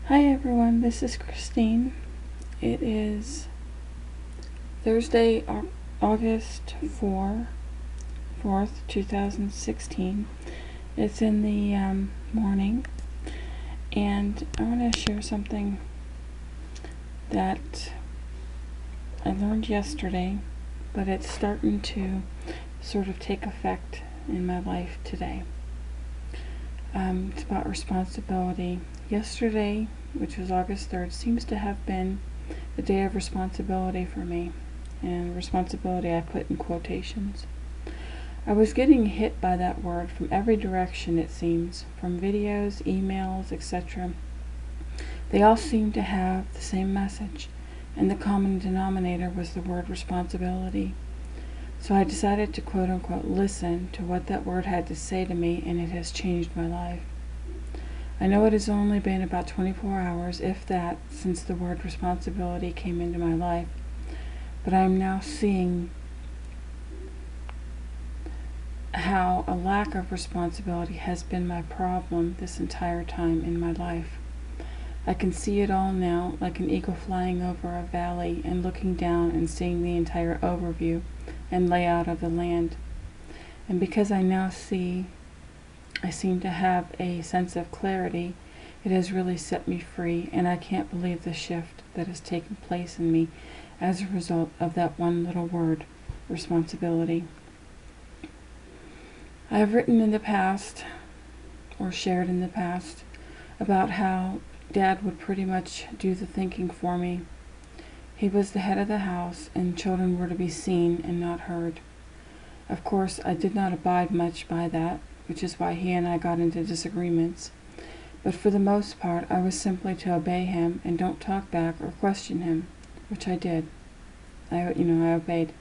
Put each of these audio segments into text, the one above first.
Hi everyone, this is Christine. It is Thursday, August 4th, 2016. It's in the morning, and I want to share something that I learned yesterday, but it's starting to sort of take effect in my life today. It's about responsibility. Yesterday, which was August 3rd, seems to have been the day of responsibility for me. And responsibility I put in quotations. I was getting hit by that word from every direction, it seems, from videos, emails, etc. They all seemed to have the same message, and the common denominator was the word responsibility. So I decided to quote-unquote listen to what that word had to say to me, and it has changed my life. I know it has only been about 24 hours, if that, since the word responsibility came into my life, but I am now seeing how a lack of responsibility has been my problem this entire time in my life. I can see it all now, like an eagle flying over a valley and looking down and seeing the entire overview and layout of the land. And because I now I seem to have a sense of clarity, it has really set me free, and I can't believe the shift that has taken place in me as a result of that one little word, responsibility. I have written in the past, or shared in the past, about how Dad would pretty much do the thinking for me. He was the head of the house, and children were to be seen and not heard. Of course, I did not abide much by that, which is why he and I got into disagreements. But for the most part, I was simply to obey him and don't talk back or question him, which I did. I obeyed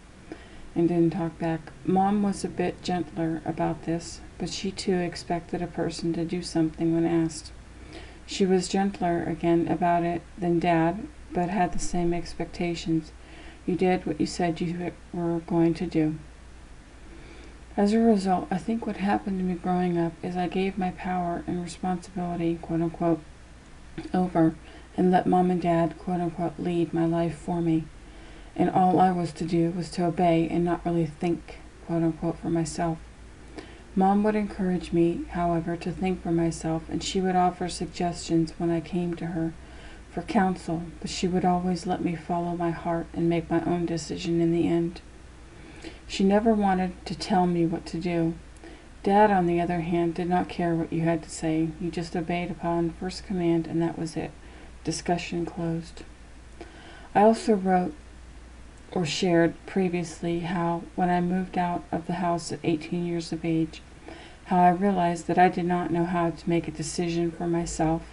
and didn't talk back. Mom was a bit gentler about this, but she too expected a person to do something when asked. She was gentler again about it than Dad, but had the same expectations. You did what you said you were going to do. As a result, I think what happened to me growing up is I gave my power and responsibility, quote-unquote, over and let Mom and Dad, quote-unquote, lead my life for me. And all I was to do was to obey and not really think, quote-unquote, for myself. Mom would encourage me, however, to think for myself, and she would offer suggestions when I came to her for counsel, but she would always let me follow my heart and make my own decision in the end. She never wanted to tell me what to do. Dad, on the other hand, did not care what you had to say. You just obeyed upon first command, and that was it. Discussion closed. I also wrote or shared previously how, when I moved out of the house at 18 years of age, how I realized that I did not know how to make a decision for myself,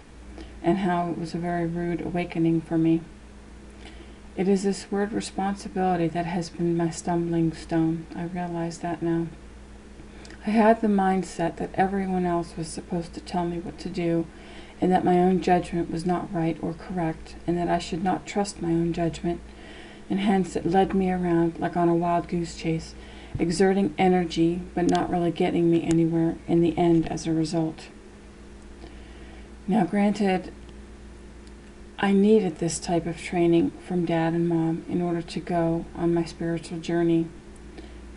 and how it was a very rude awakening for me. It is this word responsibility that has been my stumbling stone. I realize that now. I had the mindset that everyone else was supposed to tell me what to do, and that my own judgment was not right or correct, and that I should not trust my own judgment, and hence it led me around like on a wild goose chase, exerting energy but not really getting me anywhere in the end as a result. Now granted, I needed this type of training from Dad and Mom in order to go on my spiritual journey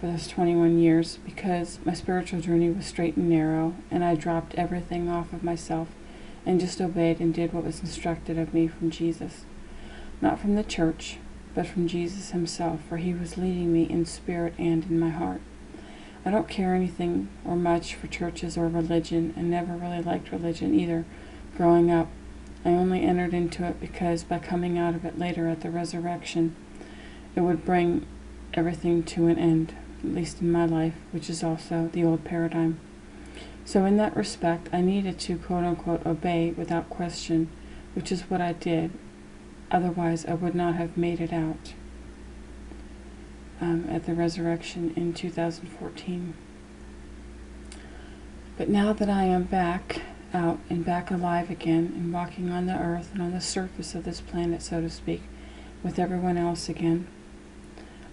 for those 21 years, because my spiritual journey was straight and narrow, and I dropped everything off of myself and just obeyed and did what was instructed of me from Jesus. Not from the church, but from Jesus himself, for he was leading me in spirit and in my heart. I don't care anything or much for churches or religion, and never really liked religion either growing up. I only entered into it because by coming out of it later at the resurrection, it would bring everything to an end, at least in my life, which is also the old paradigm. So in that respect, I needed to quote-unquote obey without question, which is what I did. Otherwise, I would not have made it out at the resurrection in 2014. But now that I am back out and back alive again and walking on the earth and on the surface of this planet, so to speak, with everyone else again,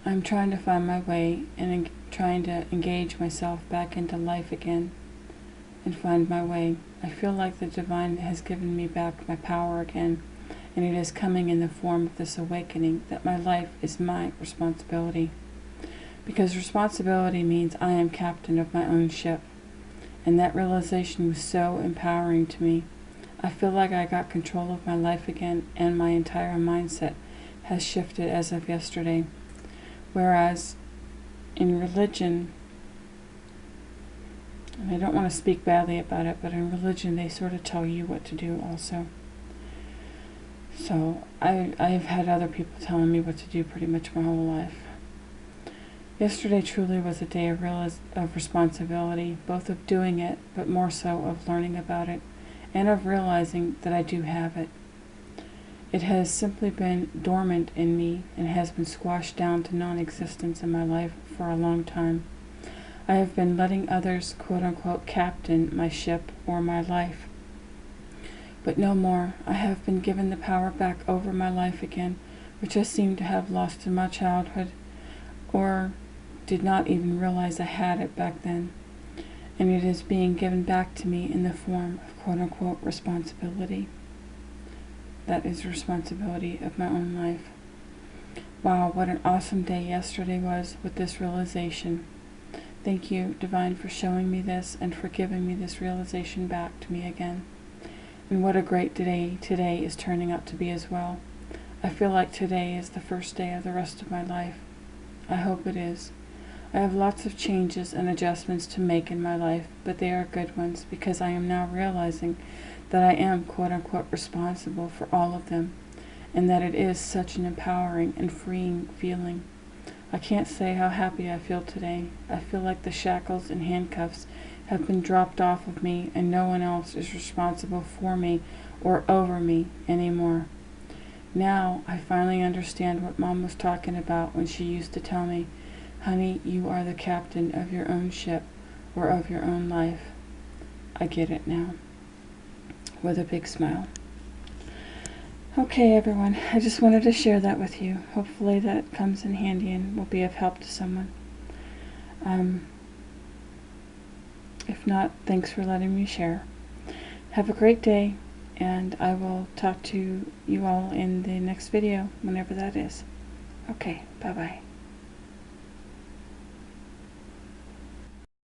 I'm trying to find my way and trying to engage myself back into life again. and find my way. I feel like the divine has given me back my power again, and it is coming in the form of this awakening that my life is my responsibility. Because responsibility means I am captain of my own ship, and that realization was so empowering to me. I feel like I got control of my life again, and my entire mindset has shifted as of yesterday. Whereas in religion, and I don't want to speak badly about it, but in religion they sort of tell you what to do also. So I've had other people telling me what to do pretty much my whole life. Yesterday truly was a day of responsibility, both of doing it, but more so of learning about it, and of realizing that I do have it. It has simply been dormant in me and has been squashed down to non-existence in my life for a long time. I have been letting others, quote-unquote, captain my ship or my life. But no more. I have been given the power back over my life again, which I seem to have lost in my childhood, or did not even realize I had it back then. And it is being given back to me in the form of quote-unquote responsibility. That is responsibility of my own life. Wow, what an awesome day yesterday was with this realization. Thank you, Divine, for showing me this and for giving me this realization back to me again. And what a great day today is turning out to be as well. I feel like today is the first day of the rest of my life. I hope it is. I have lots of changes and adjustments to make in my life, but they are good ones because I am now realizing that I am quote-unquote responsible for all of them, and that it is such an empowering and freeing feeling. I can't say how happy I feel today. I feel like the shackles and handcuffs have been dropped off of me and no one else is responsible for me or over me anymore. Now I finally understand what Mom was talking about when she used to tell me, "Honey, you are the captain of your own ship or of your own life." I get it now. With a big smile. Okay, everyone, I just wanted to share that with you. Hopefully that comes in handy and will be of help to someone. If not, thanks for letting me share. Have a great day, and I will talk to you all in the next video, whenever that is. Okay, bye-bye.